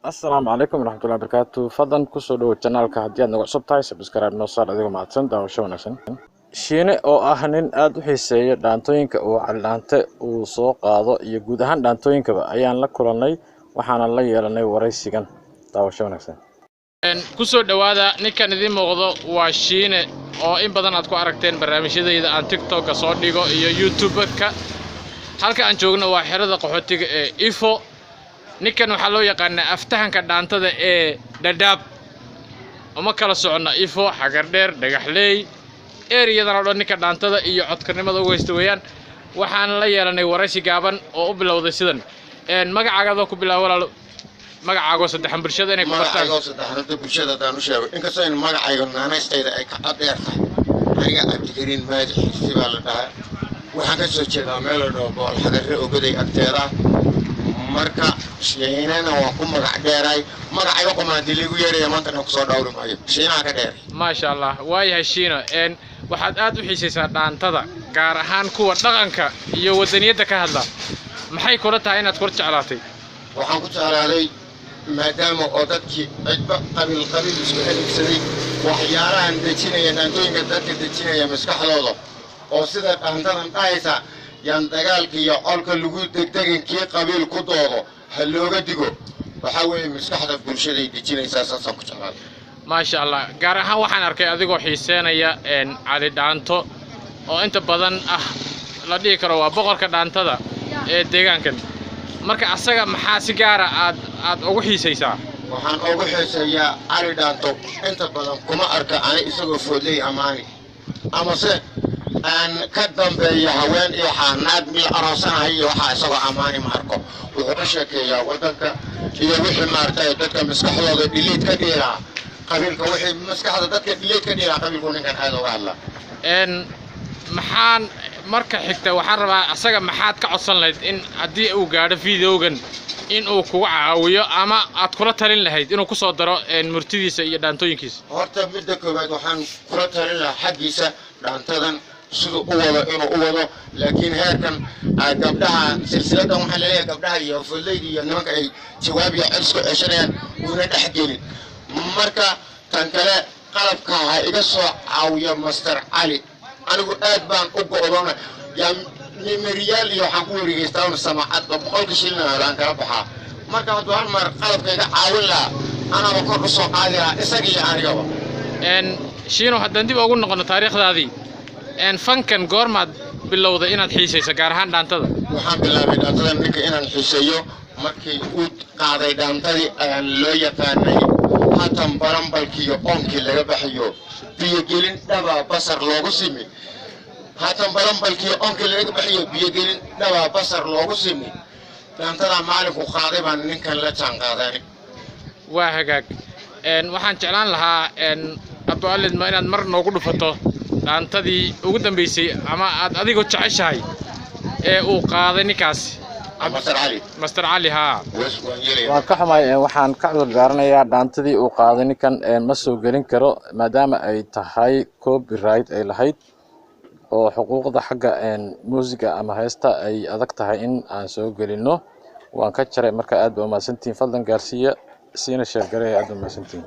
السلام عليكم ورحمة الله وبركاته. فضلا كسودو channelka haddii aad nagu cusub tahay subscribe noo saar adigoo mahadsan daawasho wanaagsan. Shiine oo ah nin aad u xiiseeya dhaantooyinka uu calaante uu soo qaado iyo guud ahaan dhaantooyinkaba ayaan la kulanay waxaana la yeelanay waraysigan daawasho wanaagsan. Kusoo dhawaada ninkan idin muuqdo waa Shiine oo in badan aad ku aragteen barnaamijyadayda aan TikTok soo dhigo iyo YouTube-ka. Halka aan joogno waa xerada qaxootiga ee Ifo. ninkan waxa loo yaqaanaa aftahanka dhaantada ee Dadaab uma kala socona Ifo xagar dheer dhagaxley ereyadan oo ninka dhaantada iyo codkarnimada ugu haysta weeyaan waxaan la yeelanay waraysi gaaban oo u bilowday sidan magacaaga ku bilaabo walaalo magacaaga saddexan bulshada inay ku bartaan magacaaga saddexan bulshada daan u sheego inkastoo in magacayga naanaysteeda ay ka adeertahay aniga abdigerin maadaxiisi baa la dhahaa waxaan ka soo jeedaa meel oo bool xagar ogaday agteeda marka Shiinana waa ku magac dheeray magacayga qomaadii lagu yeeray maanta ku soo dhawr maayo Shiina ka dheer ma sha Allah waayahay Shiina waxaad aad u xiisaysaa dhaantada gaar ahaan kuwa dhaqanka iyo wadaniyada ka hadla maxay kula tahay inaad kor jeclaatay waxaan ku jeclaaday maadaama oo dadkii cidba qabiil isku xigsaday waxyaalahan dejinaya dhaantooyinka dadka dejinaya maskaxdooda oo sida dhaantadan dhaysa yan dagaalka iyo olka lagu degdegin kii qabiil ku doodo hal looga digo waxa weeye maskaxda bulshada ay dejinaysaa saasaan ku jeclaaday ma sha Allah gaar ahaan waxaan arkay adigoo xiiseenaya cali dhaanto oo inta badan la dhigi karo waa boqorka dhaantada ee deegaankan marka asaga maxaa si gaar ah aad ugu xiisaysaa waxaan ugu xiisayaa cali dhaanto inta badan kuma arka ani isagoo foodley amaani ama se aan ka dambeeyo haween iyo xanaad mil aroosanahay waxa isagoo amaani ma arko wuxuu ka sheekeeyaa wadanka iyo wixii maartay dadka maskaxdooda dhiliid ka dhiraa qabiilka wixii maskaxda dadka dhiliid ka dhiraa qabiilku ninkan aad uga hadla maxaan marka xigta waxaan rabaa asaga maxaad ka codsan lahayd in haddii uu gaadho videogan in uu kugu caawiyo ama aad kula talin lahayd inuu ku soo daro murtidiisa iyo dhaantooyinkiisa horta midda koobaad waxaan kula talin lahaa xaggiisa dhaantadan sidoo u wado inuu u wado laakiin heerkan gabdhaha silsiladan waxaan leeyahay gabdhaha iyo fulaydi iyo nimanka ay jawaab iyo codsi ceshanayaan una dhaxgelin marka tan kale qalabka ha iga soo caawiyo Master Ali anigu aad baan u go'doona yaa nimeriyaal iyo waxaan ku wareegaystaa samaacad boqolka shilin aan kala baxaa marka hadaan mar qalabkayga caawin lahaa anaba kor u soo qaadi lahaa isaga iyo anigaba Shiino haddaan dib ugu noqono taariikhdaadii fankan goormaad bilowday inaad xiisayso gaar ahaan dhaantada waxaan bilaabay dhaantada ninka inaan xiiseeyo markii uu qaaday dhaantadii aan loo yaqaanay hatan barambalkiyo onkii laga baxiyo biyo gelin dhaba basar loogu simi hatan barambalkiyo onkii laga baxiyo biyo gelin dhaba basar loogu simi dhaantada maalinku qaaday baan ninkan la jaan qaaday waa hagaag waxaan jeclaan lahaa Abdullid ma inaad mar noogu dhufato dhaantadii ugu dambeysay ama aad adigoo jeceshahay ee uu qaaday ninkaas Master Ali ha waan ka xumaay waxaan ka cudur gaaranayaa dhaantadii uu qaaday ninkan ma soo gelin karo maadaama ay tahay copyright ay lahayd oo xuquuqda xagga musiga ama heesta ay adag tahay in aan soo gelino waan ka jaray marka aad u mahadsantiin fadlan gaarsiiya siina sheer gareey aad u mahadsantiin